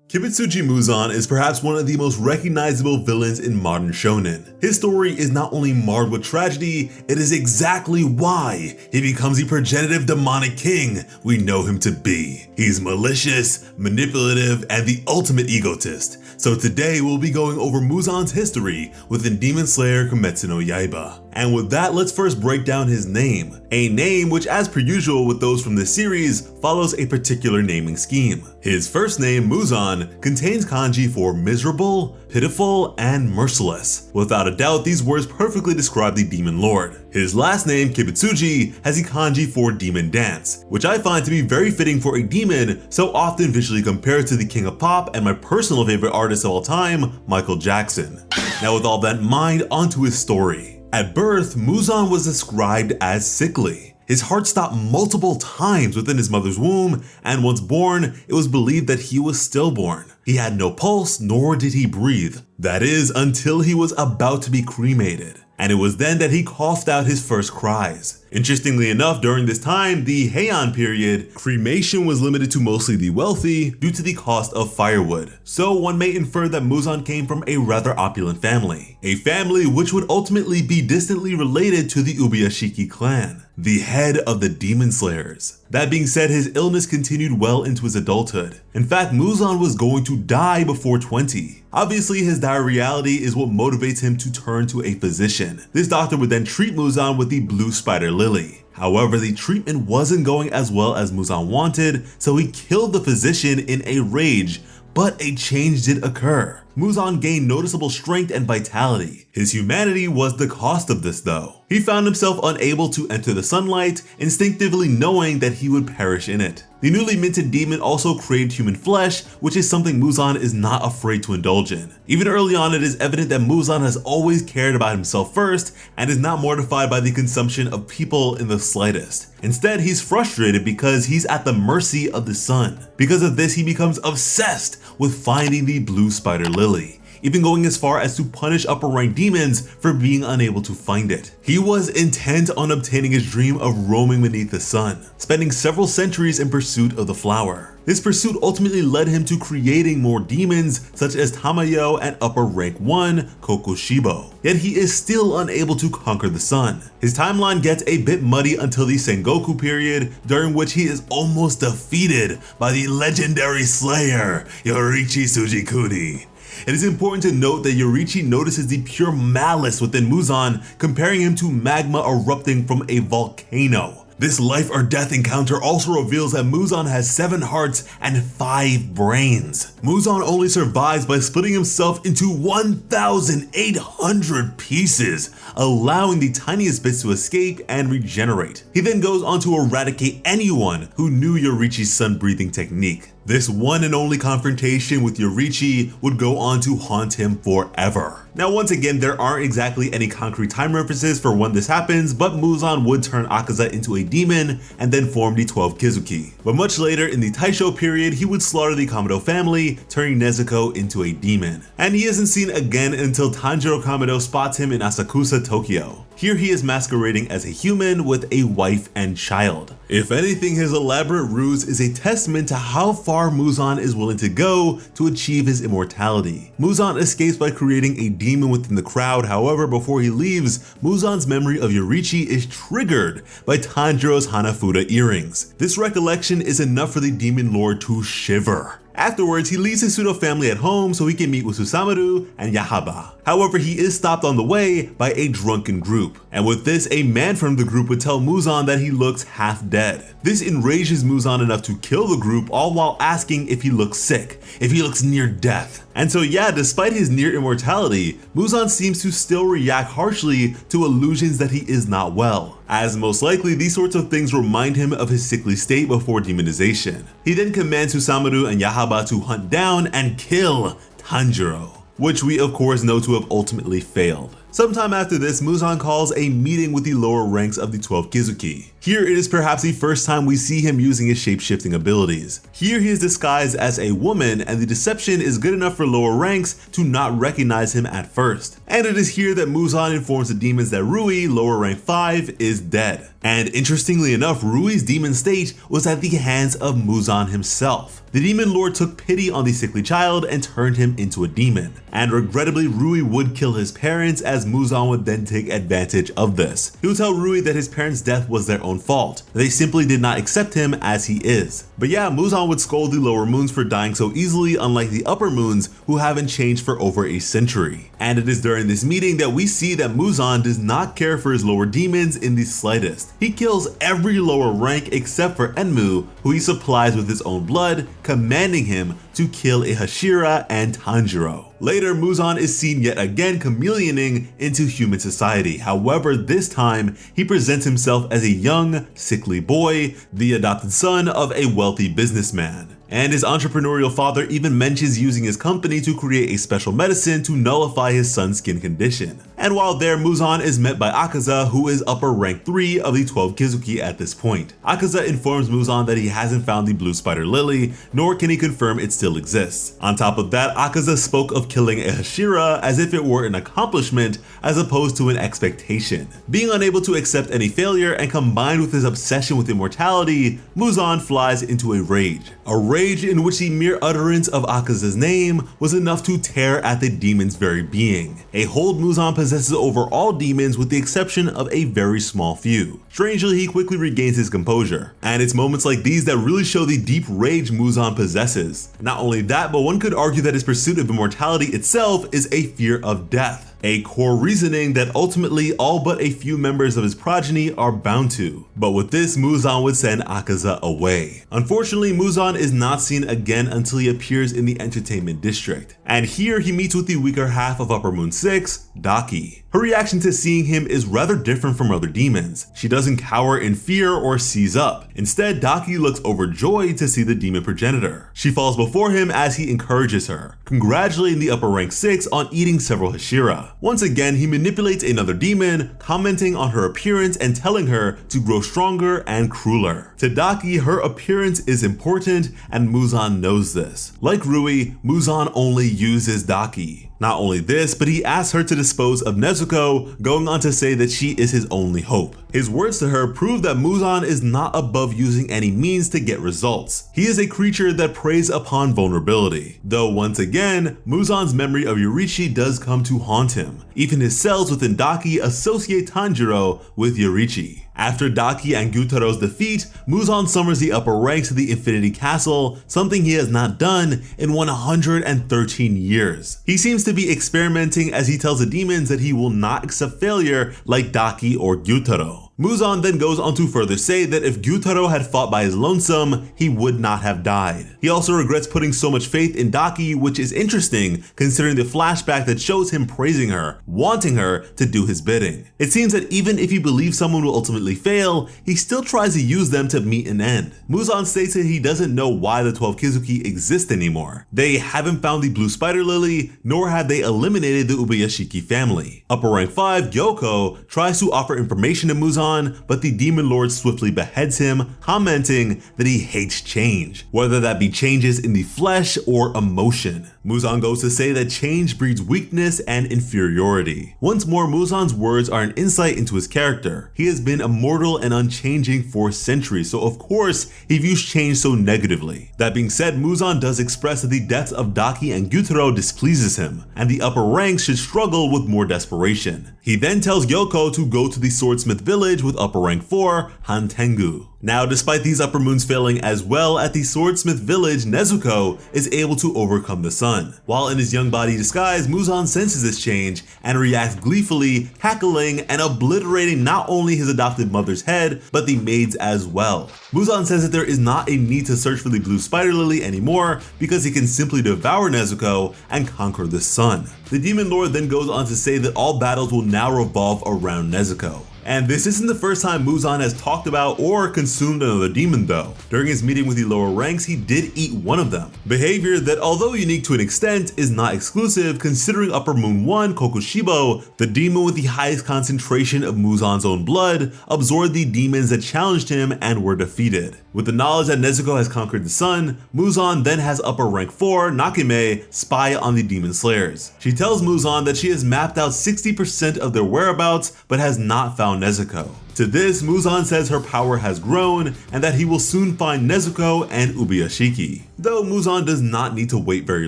Kibutsuji Muzan is perhaps one of the most recognizable villains in modern shonen. His story is not only marred with tragedy, it is exactly why he becomes the progenitive demonic king we know him to be. He's malicious, manipulative, and the ultimate egotist. So today we'll be going over Muzan's history within Demon Slayer Kimetsu no Yaiba. And with that, let's first break down his name. A name which, as per usual with those from this series, follows a particular naming scheme. His first name, Muzan, contains kanji for miserable, pitiful, and merciless. Without a doubt, these words perfectly describe the demon lord. His last name, Kibutsuji, has the kanji for demon dance, which I find to be very fitting for a demon so often visually compared to the king of pop and my personal favorite artist of all time, Michael Jackson. Now with all that in mind, onto his story. At birth, Muzan was described as sickly. His heart stopped multiple times within his mother's womb, and once born, it was believed that he was stillborn. He had no pulse, nor did he breathe. That is, until he was about to be cremated. And it was then that he coughed out his first cries. Interestingly enough, during this time, the Heian period, cremation was limited to mostly the wealthy due to the cost of firewood. So one may infer that Muzan came from a rather opulent family. A family which would ultimately be distantly related to the Ubyashiki clan, the head of the Demon Slayers. That being said, his illness continued well into his adulthood. In fact, Muzan was going to die before 20. Obviously, his dire reality is what motivates him to turn to a physician. This doctor would then treat Muzan with the blue spider lily. However, the treatment wasn't going as well as Muzan wanted, so he killed the physician in a rage, but a change did occur. Muzan gained noticeable strength and vitality. His humanity was the cost of this though. He found himself unable to enter the sunlight, instinctively knowing that he would perish in it. The newly minted demon also craved human flesh, which is something Muzan is not afraid to indulge in. Even early on, it is evident that Muzan has always cared about himself first and is not mortified by the consumption of people in the slightest. Instead, he's frustrated because he's at the mercy of the sun. Because of this, he becomes obsessed with finding the blue spider lily, even going as far as to punish upper rank demons for being unable to find it. He was intent on obtaining his dream of roaming beneath the sun, spending several centuries in pursuit of the flower. This pursuit ultimately led him to creating more demons such as Tamayo and upper rank 1 Kokushibo. Yet he is still unable to conquer the sun. His timeline gets a bit muddy until the Sengoku period, during which he is almost defeated by the legendary slayer Yorichi Sujikuni. It is important to note that Yorichi notices the pure malice within Muzan, comparing him to magma erupting from a volcano. This life or death encounter also reveals that Muzan has 7 hearts and 5 brains. Muzan only survives by splitting himself into 1,800 pieces, allowing the tiniest bits to escape and regenerate. He then goes on to eradicate anyone who knew Yorichi's sun-breathing technique. This one and only confrontation with Yorichi would go on to haunt him forever. Now once again, there aren't exactly any concrete time references for when this happens, but Muzan would turn Akaza into a demon and then form the 12 Kizuki. But much later in the Taisho period, he would slaughter the Kamado family, turning Nezuko into a demon. And he isn't seen again until Tanjiro Kamado spots him in Asakusa, Tokyo. Here he is masquerading as a human with a wife and child. If anything, his elaborate ruse is a testament to how far Muzan is willing to go to achieve his immortality. Muzan escapes by creating a demon within the crowd. However, before he leaves, Muzan's memory of Yorichi is triggered by Tanjiro's Hanafuda earrings. This recollection is enough for the demon lord to shiver. Afterwards, he leaves his pseudo family at home so he can meet with Susamuru and Yaiba. However, he is stopped on the way by a drunken group. And with this, a man from the group would tell Muzan that he looks half dead. This enrages Muzan enough to kill the group, all while asking if he looks sick, if he looks near death. And so yeah, despite his near immortality, Muzan seems to still react harshly to illusions that he is not well, as most likely these sorts of things remind him of his sickly state before demonization. He then commands Susamuru and Yaiba to hunt down and kill Tanjiro, which we of course know to have ultimately failed. Sometime after this, Muzan calls a meeting with the lower ranks of the 12 Kizuki. Here it is perhaps the first time we see him using his shape-shifting abilities. Here he is disguised as a woman, and the deception is good enough for lower ranks to not recognize him at first. And it is here that Muzan informs the demons that Rui, lower rank 5, is dead. And interestingly enough, Rui's demon state was at the hands of Muzan himself. The demon lord took pity on the sickly child and turned him into a demon. And regrettably, Rui would kill his parents, as Muzan would then take advantage of this. He would tell Rui that his parents' death was their own fault. They simply did not accept him as he is. But yeah, Muzan would scold the lower moons for dying so easily, unlike the upper moons who haven't changed for over a century. And it is during this meeting that we see that Muzan does not care for his lower demons in the slightest. He kills every lower rank except for Enmu, who he supplies with his own blood, commanding him to kill a Hashira and Tanjiro. Later, Muzan is seen yet again chameleoning into human society. However, this time, he presents himself as a young, sickly boy, the adopted son of a wealthy businessman. And his entrepreneurial father even mentions using his company to create a special medicine to nullify his son's skin condition. And while there, Muzan is met by Akaza, who is upper rank 3 of the 12 Kizuki at this point. Akaza informs Muzan that he hasn't found the blue spider lily, nor can he confirm it still exists. On top of that, Akaza spoke of killing a Hashira as if it were an accomplishment as opposed to an expectation. Being unable to accept any failure and combined with his obsession with immortality, Muzan flies into a rage. A rage in which the mere utterance of Akaza's name was enough to tear at the demon's very being. A hold Muzan possesses over all demons with the exception of a very small few. Strangely, he quickly regains his composure. And it's moments like these that really show the deep rage Muzan possesses. Not only that, but one could argue that his pursuit of immortality itself is a fear of death. A core reasoning that ultimately all but a few members of his progeny are bound to. But with this, Muzan would send Akaza away. Unfortunately, Muzan is not seen again until he appears in the entertainment district. And here he meets with the weaker half of Upper Moon 6, Daki. Her reaction to seeing him is rather different from other demons. She doesn't cower in fear or seize up. Instead, Daki looks overjoyed to see the demon progenitor. She falls before him as he encourages her, congratulating the upper rank 6 on eating several Hashira. Once again, he manipulates another demon, commenting on her appearance and telling her to grow stronger and crueler. To Daki, her appearance is important, and Muzan knows this. Like Rui, Muzan only uses Daki. Not only this, but he asks her to dispose of Nezuko, going on to say that she is his only hope. His words to her prove that Muzan is not above using any means to get results. He is a creature that preys upon vulnerability. Though once again, Muzan's memory of Yorichi does come to haunt him. Even his cells within Daki associate Tanjiro with Yorichi. After Daki and Gyutaro's defeat, Muzan summons the upper ranks to the Infinity Castle, something he has not done in 113 years. He seems to be experimenting as he tells the demons that he will not accept failure like Daki or Gyutaro. Muzan then goes on to further say that if Gyutaro had fought by his lonesome, he would not have died. He also regrets putting so much faith in Daki, which is interesting considering the flashback that shows him praising her, wanting her to do his bidding. It seems that even if he believes someone will ultimately fail, he still tries to use them to meet an end. Muzan states that he doesn't know why the 12 Kizuki exist anymore. They haven't found the blue spider lily, nor have they eliminated the Ubyashiki family. Upper rank 5, Gyoko, tries to offer information to Muzan, but the demon lord swiftly beheads him, commenting that he hates change, whether that be changes in the flesh or emotion. Muzan goes to say that change breeds weakness and inferiority. Once more, Muzan's words are an insight into his character. He has been immortal and unchanging for centuries, so of course he views change so negatively. That being said, Muzan does express that the deaths of Daki and Gyutaro displeases him, and the upper ranks should struggle with more desperation. He then tells Gyoko to go to the swordsmith village with upper rank 4, Hantengu. Now, despite these upper moons failing as well, at the swordsmith village, Nezuko is able to overcome the sun. While in his young body disguise, Muzan senses this change and reacts gleefully, cackling and obliterating not only his adopted mother's head, but the maid's as well. Muzan says that there is not a need to search for the blue spider lily anymore because he can simply devour Nezuko and conquer the sun. The demon lord then goes on to say that all battles will now revolve around Nezuko. And this isn't the first time Muzan has talked about or consumed another demon though. During his meeting with the lower ranks, he did eat one of them. Behavior that, although unique to an extent, is not exclusive considering Upper Moon 1 Kokushibo, the demon with the highest concentration of Muzan's own blood, absorbed the demons that challenged him and were defeated. With the knowledge that Nezuko has conquered the sun, Muzan then has Upper Rank 4 Nakime spy on the demon slayers. She tells Muzan that she has mapped out 60% of their whereabouts but has not found Nezuko. To this, Muzan says her power has grown and that he will soon find Nezuko and Ubyashiki, though Muzan does not need to wait very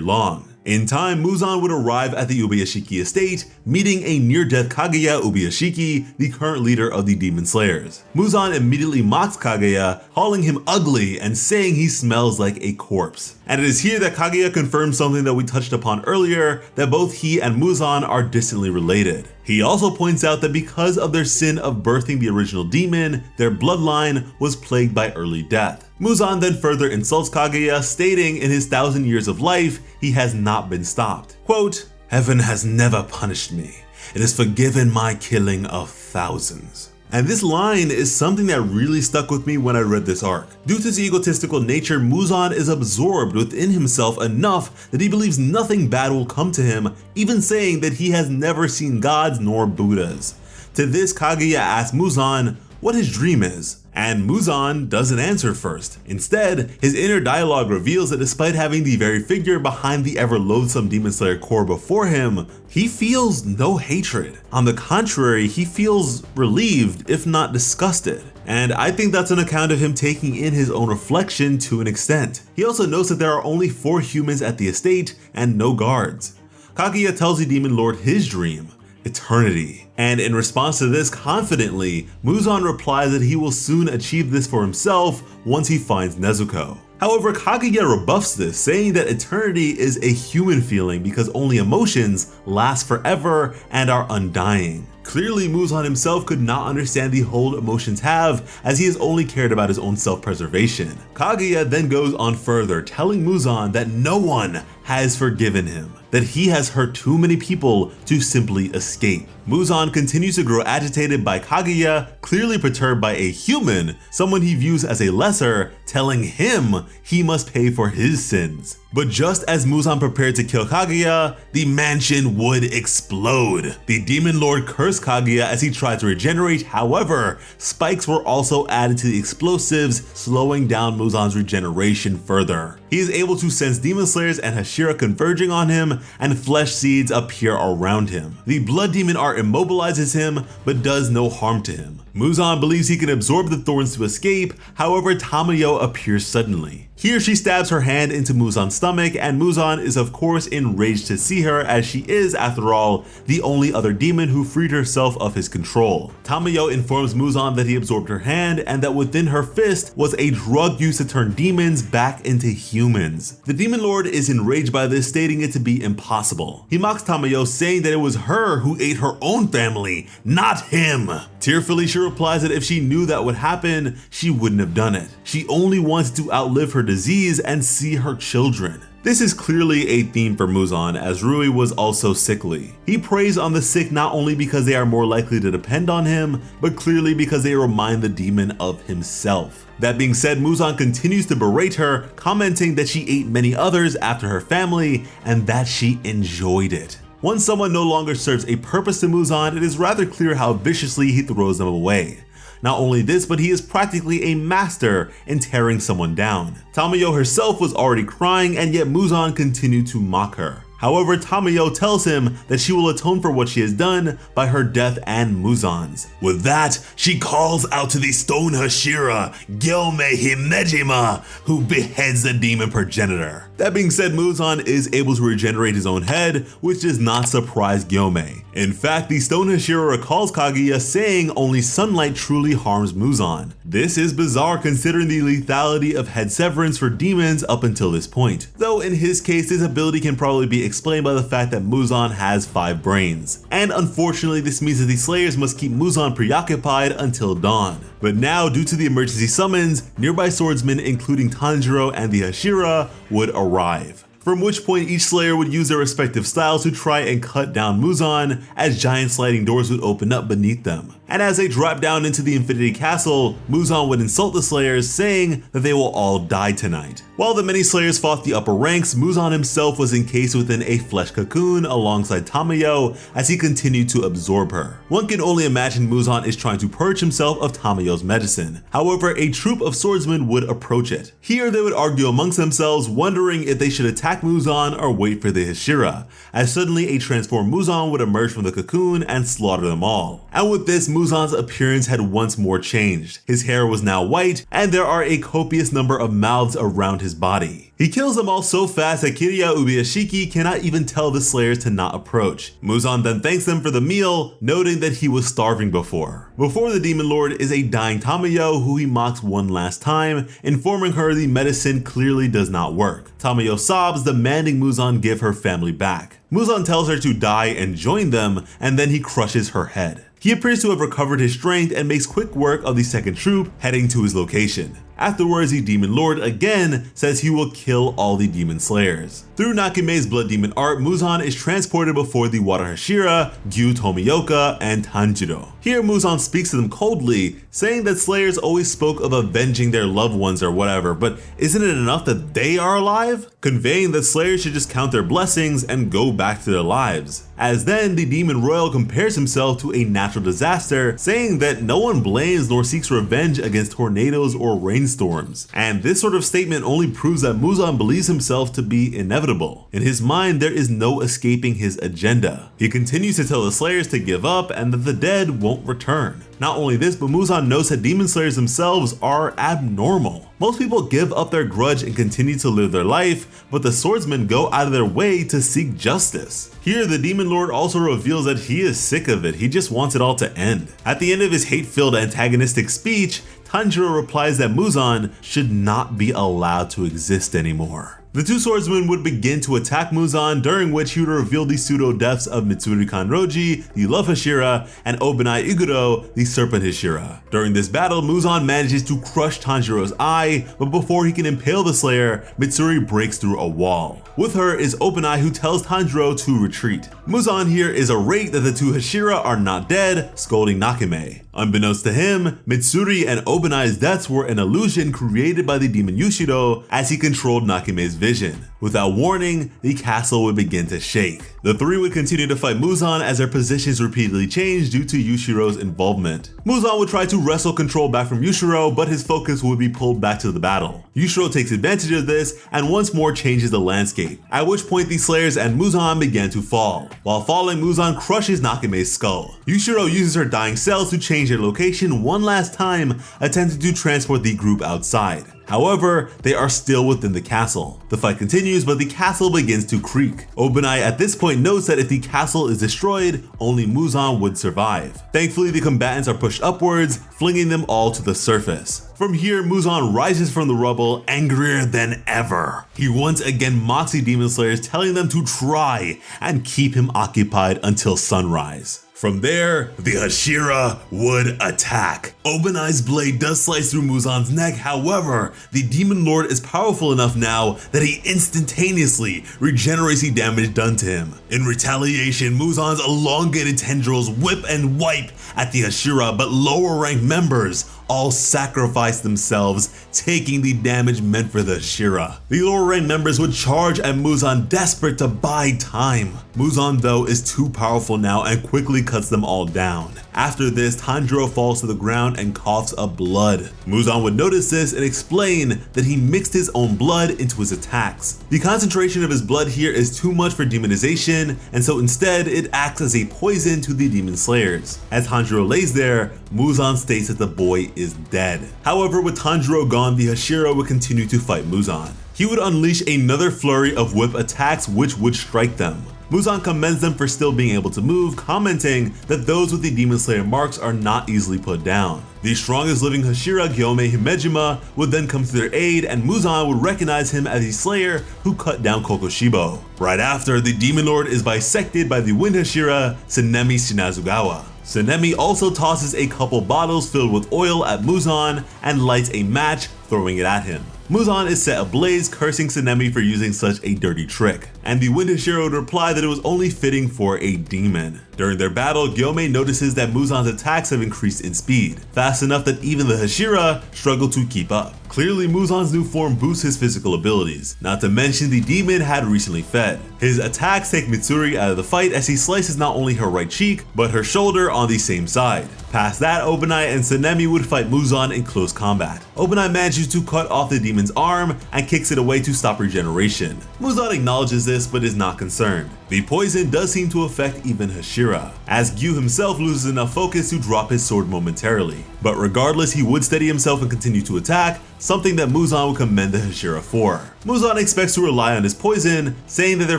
long. In time, Muzan would arrive at the Ubyashiki estate, meeting a near-death Kaguya Ubyashiki, the current leader of the Demon Slayers. Muzan immediately mocks Kaguya, calling him ugly and saying he smells like a corpse. And it is here that Kaguya confirms something that we touched upon earlier, that both he and Muzan are distantly related. He also points out that because of their sin of birthing the original demon, their bloodline was plagued by early death. Muzan then further insults Kaguya, stating in his 1,000 years of life, he has not been stopped. Quote, "Heaven has never punished me. It has forgiven my killing of thousands." And this line is something that really stuck with me when I read this arc. Due to his egotistical nature, Muzan is absorbed within himself enough that he believes nothing bad will come to him, even saying that he has never seen gods nor Buddhas. To this, Kaguya asks Muzan what his dream is, and Muzan doesn't answer first. Instead, his inner dialogue reveals that despite having the very figure behind the ever-loathsome Demon Slayer core before him, he feels no hatred. On the contrary, he feels relieved, if not disgusted. And I think that's on account of him taking in his own reflection to an extent. He also notes that there are only 4 humans at the estate and no guards. Kaguya tells the Demon Lord his dream: eternity. And in response to this, confidently, Muzan replies that he will soon achieve this for himself once he finds Nezuko. However, Kaguya rebuffs this, saying that eternity is a human feeling because only emotions last forever and are undying. Clearly, Muzan himself could not understand the hold emotions have, as he has only cared about his own self-preservation. Kaguya then goes on further, telling Muzan that no one has forgiven him, that he has hurt too many people to simply escape. Muzan continues to grow agitated by Kaguya, clearly perturbed by a human, someone he views as a lesser, telling him he must pay for his sins. But just as Muzan prepared to kill Kaguya, the mansion would explode. The Demon Lord cursed Kaguya as he tried to regenerate, however, spikes were also added to the explosives, slowing down Muzan's regeneration further. He is able to sense Demon Slayers and Hashira converging on him, and flesh seeds appear around him. The Blood Demon art immobilizes him, but does no harm to him. Muzan believes he can absorb the thorns to escape, however Tamayo appears suddenly. Here she stabs her hand into Muzan's stomach, and Muzan is of course enraged to see her, as she is, after all, the only other demon who freed herself of his control. Tamayo informs Muzan that he absorbed her hand and that within her fist was a drug used to turn demons back into humans. The Demon Lord is enraged by this, stating it to be impossible. He mocks Tamayo, saying that it was her who ate her own family, not him. Tearfully, she replies that if she knew that would happen, she wouldn't have done it. She only wanted to outlive her disease and see her children. This is clearly a theme for Muzan, as Rui was also sickly. He preys on the sick not only because they are more likely to depend on him, but clearly because they remind the demon of himself. That being said, Muzan continues to berate her, commenting that she ate many others after her family and that she enjoyed it. Once someone no longer serves a purpose to Muzan, it is rather clear how viciously he throws them away. Not only this, but he is practically a master in tearing someone down. Tamayo herself was already crying, and yet Muzan continued to mock her. However, Tamayo tells him that she will atone for what she has done by her death and Muzan's. With that, she calls out to the stone Hashira, Gyome Himejima, who beheads the demon progenitor. That being said, Muzan is able to regenerate his own head, which does not surprise Gyome. In fact, the stone Hashira recalls Kaguya, saying only sunlight truly harms Muzan. This is bizarre considering the lethality of head severance for demons up until this point. Though in his case, this ability can probably be explained by the fact that Muzan has 5 brains. And unfortunately, this means that the Slayers must keep Muzan preoccupied until dawn. But now, due to the emergency summons, nearby swordsmen including Tanjiro and the Hashira would arrive. From which point each Slayer would use their respective styles to try and cut down Muzan, as giant sliding doors would open up beneath them. and as they drop down into the Infinity Castle, Muzan would insult the Slayers, saying that they will all die tonight. While the many Slayers fought the upper ranks, Muzan himself was encased within a flesh cocoon alongside Tamayo as he continued to absorb her. One can only imagine Muzan is trying to purge himself of Tamayo's medicine. However, a troop of swordsmen would approach it. Here they would argue amongst themselves, wondering if they should attack Muzan or wait for the Hashira, as suddenly a transformed Muzan would emerge from the cocoon and slaughter them all. And with this, Muzan's appearance had once more changed. His hair was now white, and there are a copious number of mouths around his body. He kills them all so fast that Kirya Ubyashiki cannot even tell the Slayers to not approach. Muzan then thanks them for the meal, noting that he was starving before. Before the Demon Lord is a dying Tamayo who he mocks one last time, informing her the medicine clearly does not work. Tamayo sobs, demanding Muzan give her family back. Muzan tells her to die and join them, and then he crushes her head. He appears to have recovered his strength and makes quick work of the second troop, heading to his location. Afterwards, the Demon Lord again says he will kill all the Demon Slayers. Through Nakime's Blood Demon art, Muzan is transported before the Water Hashira, Gyu Tomioka, and Tanjiro. Here, Muzan speaks to them coldly, saying that Slayers always spoke of avenging their loved ones or whatever, but isn't it enough that they are alive? Conveying that Slayers should just count their blessings and go back to their lives. As then, the Demon Royal compares himself to a natural disaster, saying that no one blames nor seeks revenge against tornadoes or rainstorms. And this sort of statement only proves that Muzan believes himself to be inevitable. In his mind, there is no escaping his agenda. He continues to tell the Slayers to give up and that the dead won't return. Not only this, but Muzan knows that Demon Slayers themselves are abnormal. Most people give up their grudge and continue to live their life, but the swordsmen go out of their way to seek justice. Here, the Demon Lord also reveals that he is sick of it, he just wants it all to end. At the end of his hate-filled antagonistic speech, Tanjiro replies that Muzan should not be allowed to exist anymore. The two swordsmen would begin to attack Muzan, during which he would reveal the pseudo-deaths of Mitsuri Kanroji, the Love Hashira, and Obanai Iguro, the Serpent Hashira. During this battle, Muzan manages to crush Tanjiro's eye, but before he can impale the Slayer, Mitsuri breaks through a wall. With her is Obanai, who tells Tanjiro to retreat. Muzan here is irate that the two Hashira are not dead, scolding Nakime. Unbeknownst to him, Mitsuri and Obanai's deaths were an illusion created by the demon Yushido as he controlled Nakime's vision. Without warning, the castle would begin to shake. The three would continue to fight Muzan as their positions repeatedly changed due to Yushiro's involvement. Muzan would try to wrestle control back from Yushiro, but his focus would be pulled back to the battle. Yushiro takes advantage of this and once more changes the landscape, at which point the Slayers and Muzan began to fall. While falling, Muzan crushes Nakime's skull. Yushiro uses her dying cells to change their location one last time, attempting to transport the group outside. However, they are still within the castle. The fight continues, but the castle begins to creak. Obanai at this point notes that if the castle is destroyed, only Muzan would survive. Thankfully, the combatants are pushed upwards, flinging them all to the surface. From here, Muzan rises from the rubble, angrier than ever. He once again mocks the Demon Slayers, telling them to try and keep him occupied until sunrise. From there, the Hashira would attack. Obanai's blade does slice through Muzan's neck, however, the Demon Lord is powerful enough now that he instantaneously regenerates the damage done to him. In retaliation, Muzan's elongated tendrils whip and wipe at the Hashira, but lower ranked members all sacrifice themselves, taking the damage meant for the Hashira. The lower ranked members would charge at Muzan, desperate to buy time. Muzan though is too powerful now and quickly cuts them all down. After this, Tanjiro falls to the ground and coughs up blood. Muzan would notice this and explain that he mixed his own blood into his attacks. The concentration of his blood here is too much for demonization, and so instead it acts as a poison to the demon slayers. As Tanjiro lays there, Muzan states that the boy is dead. However, with Tanjiro gone, the Hashira would continue to fight Muzan. He would unleash another flurry of whip attacks which would strike them. Muzan commends them for still being able to move, commenting that those with the Demon Slayer marks are not easily put down. The strongest living Hashira, Gyome Himejima, would then come to their aid, and Muzan would recognize him as the Slayer who cut down Kokoshibo. Right after, the Demon Lord is bisected by the Wind Hashira, Senemi Shinazugawa. Senemi also tosses a couple bottles filled with oil at Muzan and lights a match, throwing it at him. Muzan is set ablaze, cursing Tsunemi for using such a dirty trick, and the Wind Hashira would reply that it was only fitting for a demon. During their battle, Gyomei notices that Muzan's attacks have increased in speed, fast enough that even the Hashira struggle to keep up. Clearly, Muzan's new form boosts his physical abilities, not to mention the demon had recently fed. His attacks take Mitsuri out of the fight as he slices not only her right cheek, but her shoulder on the same side. Past that, Obanai and Tsunemi would fight Muzan in close combat. Obanai manages to cut off the demon's arm and kicks it away to stop regeneration. Muzan acknowledges this but is not concerned. The poison does seem to affect even Hashira, as Gyu himself loses enough focus to drop his sword momentarily. But regardless, he would steady himself and continue to attack, something that Muzan would commend the Hashira for. Muzan expects to rely on his poison, saying that their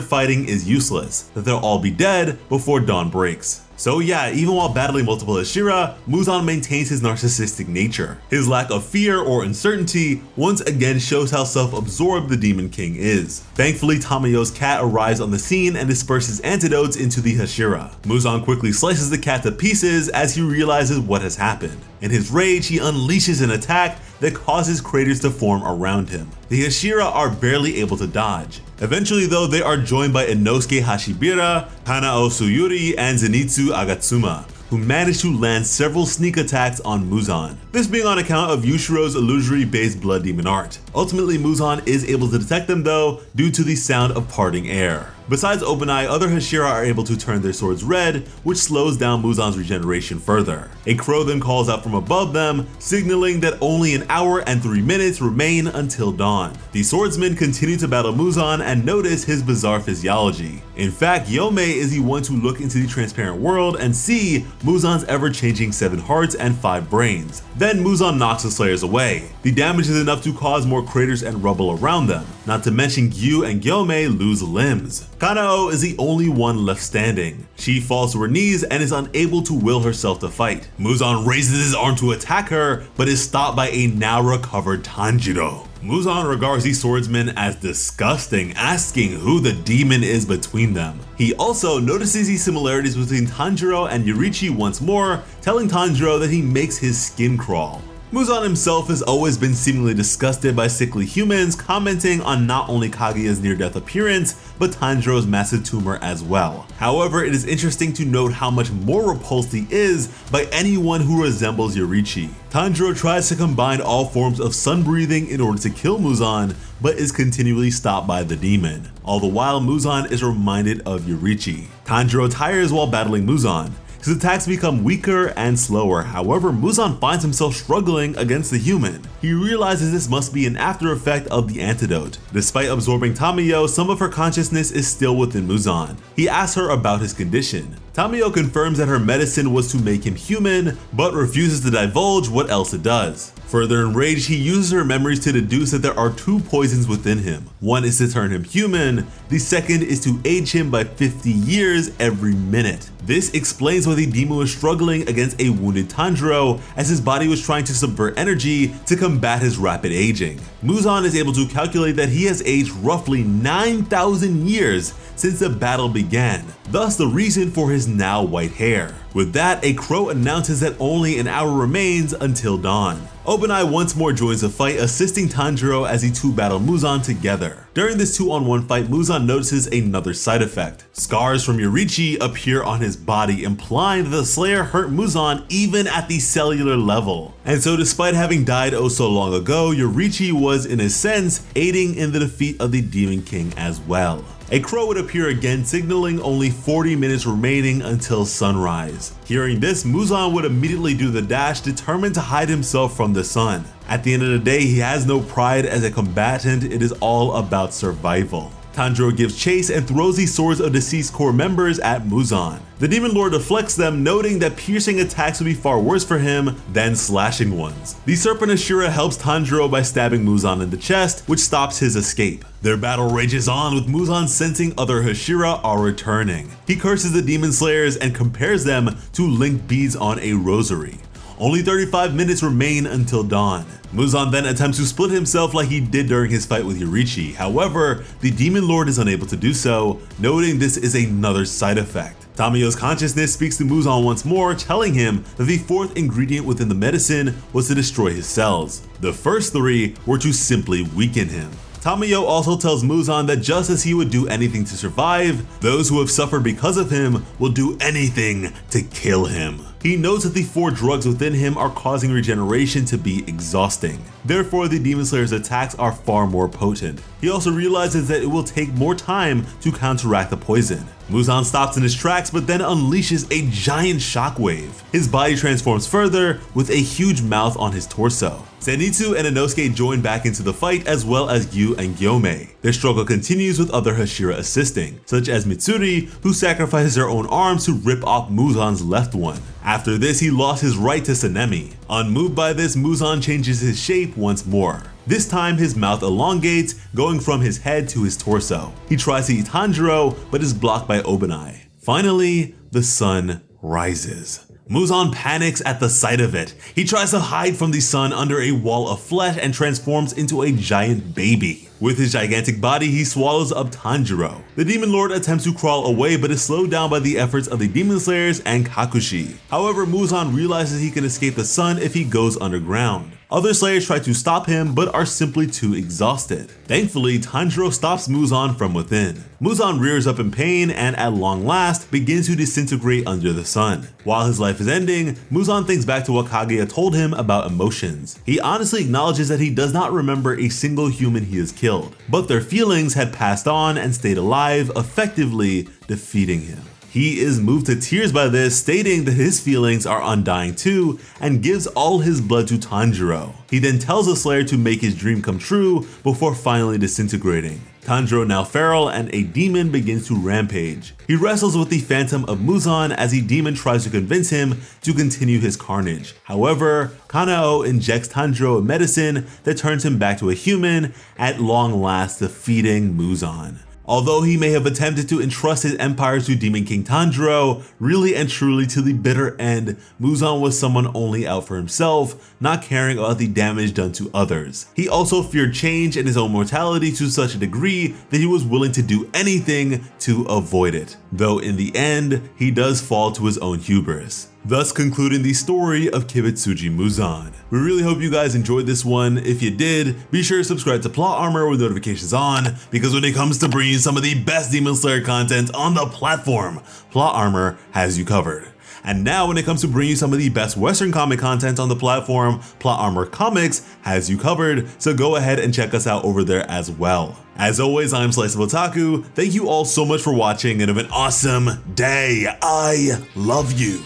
fighting is useless, that they'll all be dead before dawn breaks. So yeah, even while battling multiple Hashira, Muzan maintains his narcissistic nature. His lack of fear or uncertainty once again shows how self-absorbed the Demon King is. Thankfully, Tamayo's cat arrives on the scene and disperses antidotes into the Hashira. Muzan quickly slices the cat to pieces as he realizes what has happened. In his rage, he unleashes an attack that causes craters to form around him. The Hashira are barely able to dodge. Eventually though, they are joined by Inosuke Hashibira, Hanao Suyuri, and Zenitsu Agatsuma, who managed to land several sneak attacks on Muzan, this being on account of Yushiro's illusory-based blood demon art. Ultimately, Muzan is able to detect them though, due to the sound of parting air. Besides Obanai, other Hashira are able to turn their swords red, which slows down Muzan's regeneration further. A crow then calls out from above them, signaling that only an hour and 3 minutes remain until dawn. The swordsmen continue to battle Muzan and notice his bizarre physiology. In fact, Gyomei is the one to look into the transparent world and see Muzan's ever-changing 7 hearts and 5 brains. Then Muzan knocks the Slayers away. The damage is enough to cause more craters and rubble around them, not to mention Gyu and Gyomei lose limbs. Kanao is the only one left standing. She falls to her knees and is unable to will herself to fight. Muzan raises his arm to attack her, but is stopped by a now recovered Tanjiro. Muzan regards these swordsmen as disgusting, asking who the demon is between them. He also notices the similarities between Tanjiro and Yorichi once more, telling Tanjiro that he makes his skin crawl. Muzan himself has always been seemingly disgusted by sickly humans, commenting on not only Kaguya's near-death appearance, but Tanjiro's massive tumor as well. However, it is interesting to note how much more repulsed he is by anyone who resembles Yorichi. Tanjiro tries to combine all forms of sun breathing in order to kill Muzan, but is continually stopped by the demon. All the while, Muzan is reminded of Yorichi. Tanjiro tires while battling Muzan. His attacks become weaker and slower, however Muzan finds himself struggling against the human. He realizes this must be an after effect of the antidote. Despite absorbing Tamayo, some of her consciousness is still within Muzan. He asks her about his condition. Tamayo confirms that her medicine was to make him human, but refuses to divulge what else it does. Further enraged, he uses her memories to deduce that there are 2 poisons within him. One is to turn him human, the second is to age him by 50 years every minute. This explains why the demon was struggling against a wounded Tanjiro, as his body was trying to subvert energy to combat his rapid aging. Muzan is able to calculate that he has aged roughly 9,000 years since the battle began, thus the reason for his now white hair. With that, a crow announces that only an hour remains until dawn. Obanai once more joins the fight, assisting Tanjiro as the two battle Muzan together. During this 2-on-1 fight, Muzan notices another side effect. Scars from Yorichi appear on his body, implying that the Slayer hurt Muzan even at the cellular level. And so despite having died oh so long ago, Yorichi was in a sense aiding in the defeat of the Demon King as well. A crow would appear again, signaling only 40 minutes remaining until sunrise. Hearing this, Muzan would immediately do the dash, determined to hide himself from the sun. At the end of the day, he has no pride as a combatant, it is all about survival. Tanjiro gives chase and throws the swords of deceased core members at Muzan. The Demon Lord deflects them, noting that piercing attacks would be far worse for him than slashing ones. The Serpent Hashira helps Tanjiro by stabbing Muzan in the chest, which stops his escape. Their battle rages on, with Muzan sensing other Hashira are returning. He curses the Demon Slayers and compares them to link beads on a rosary. Only 35 minutes remain until dawn. Muzan then attempts to split himself like he did during his fight with Yorichi. However, the Demon Lord is unable to do so, noting this is another side effect. Tamayo's consciousness speaks to Muzan once more, telling him that the fourth ingredient within the medicine was to destroy his cells. The first three were to simply weaken him. Tamayo also tells Muzan that just as he would do anything to survive, those who have suffered because of him will do anything to kill him. He knows that the 4 drugs within him are causing regeneration to be exhausting. Therefore, the Demon Slayer's attacks are far more potent. He also realizes that it will take more time to counteract the poison. Muzan stops in his tracks but then unleashes a giant shockwave. His body transforms further with a huge mouth on his torso. Zenitsu and Inosuke join back into the fight, as well as Yu and Gyomei. Their struggle continues with other Hashira assisting, such as Mitsuri, who sacrifices her own arms to rip off Muzan's left one. After this, he lost his right to Sanemi. Unmoved by this, Muzan changes his shape once more. This time his mouth elongates, going from his head to his torso. He tries to eat Tanjiro, but is blocked by Obanai. Finally, the sun rises. Muzan panics at the sight of it. He tries to hide from the sun under a wall of flesh and transforms into a giant baby. With his gigantic body, he swallows up Tanjiro. The Demon Lord attempts to crawl away but is slowed down by the efforts of the Demon Slayers and Kakushi. However, Muzan realizes he can escape the sun if he goes underground. Other Slayers try to stop him but are simply too exhausted. Thankfully, Tanjiro stops Muzan from within. Muzan rears up in pain and at long last begins to disintegrate under the sun. While his life is ending, Muzan thinks back to what Kaguya told him about emotions. He honestly acknowledges that he does not remember a single human he has killed, but their feelings had passed on and stayed alive, effectively defeating him. He is moved to tears by this, stating that his feelings are undying too, and gives all his blood to Tanjiro. He then tells the Slayer to make his dream come true before finally disintegrating. Tanjiro, now feral and a demon, begins to rampage. He wrestles with the Phantom of Muzan as the demon tries to convince him to continue his carnage. However, Kanao injects Tanjiro a medicine that turns him back to a human, at long last defeating Muzan. Although he may have attempted to entrust his empire to Demon King Tanjiro, really and truly to the bitter end, Muzan was someone only out for himself, not caring about the damage done to others. He also feared change and his own mortality to such a degree that he was willing to do anything to avoid it. Though in the end, he does fall to his own hubris. Thus concluding the story of Kibutsuji Muzan. We really hope you guys enjoyed this one. If you did, be sure to subscribe to Plot Armor with notifications on, because when it comes to bringing you some of the best Demon Slayer content on the platform, Plot Armor has you covered. And now when it comes to bringing you some of the best Western comic content on the platform, Plot Armor Comics has you covered, so go ahead and check us out over there as well. As always, I'm Slice of Otaku. Thank you all so much for watching and have an awesome day. I love you.